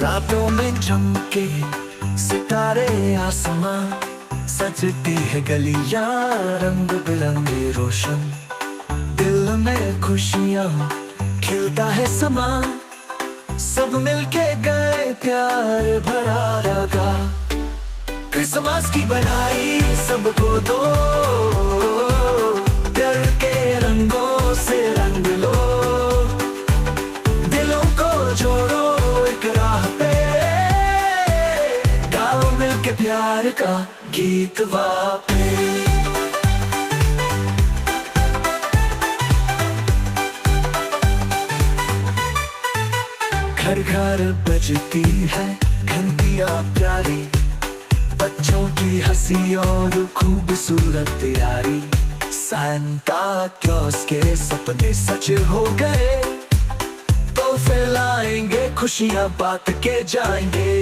रातों में चमके सितारे आसमां, सजती है गलियां रंग बिरंगे रोशन। दिल में खुशियां खिलता है समा, सब मिलके गए प्यार भरा लगा। क्रिसमस की बधाई सबको दो, प्यार के रंगों से रंग लो। दिलों को जोड़ो एक राह पे, गाओ मिलके प्यार का गीत वापे। घर घर बजती है घंटियां प्यारी, बच्चों की हंसी और खूबसूरत तैयारी। सांता क्लॉस के सपने सच हो गए, तो फैलाएंगे खुशियां बांट के जाएंगे।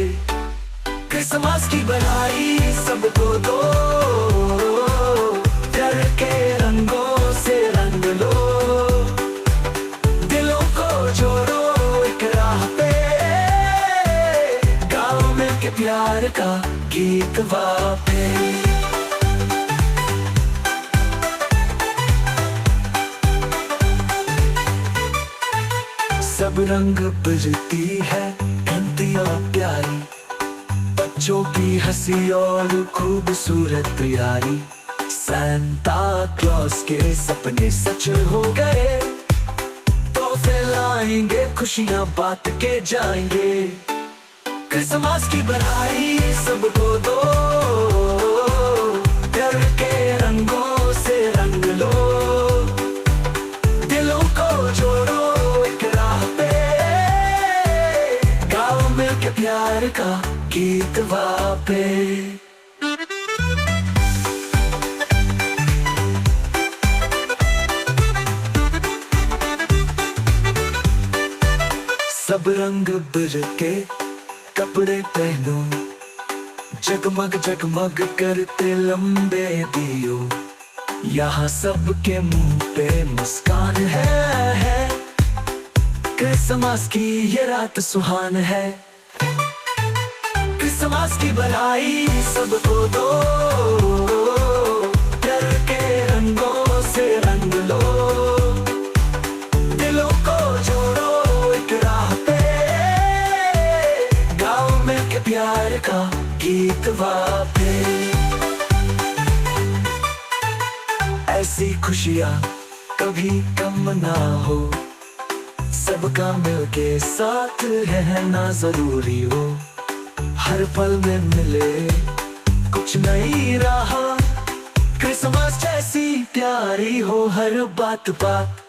क्रिसमस की बधाई सबको दो, प्यार के रंगों से रंग लो। दिलों को जोड़ो एक राह पे, गाओ मिलके प्यार का गीत वापे। सब रंग बजती है घंटियां प्यारी, बच्चों की हंसी और खूबसूरत तैयारी। सांता क्लॉस के सपने सच हो गए, तो फैलाएंगे खुशियां बांट के जाएंगे। क्रिसमस की बधाई सबको दो, प्यार के रंगों से रंग लो। दिलों को जोड़ो एक राह पे, गाओ मिलके प्यार का गीत वापे। सब रंग भर के कपड़े पहनो, जगमग जगमग करते लंबे दियो। यहाँ सबके मुंह पे मुस्कान है, क्रिसमस की ये रात सुहान है। क्रिसमस की बधाई सबको दो, प्यार के रंगों से रंग लो। दिलों को जोड़ो एक राह पे, गाओ मिलके प्यार का गीत वापे। ऐसी खुशियां कभी कम ना हो, सबका मिलके साथ रहना जरूरी हो। हर पल में मिले कुछ नई राह, क्रिसमस जैसी प्यारी हो हर बात बात।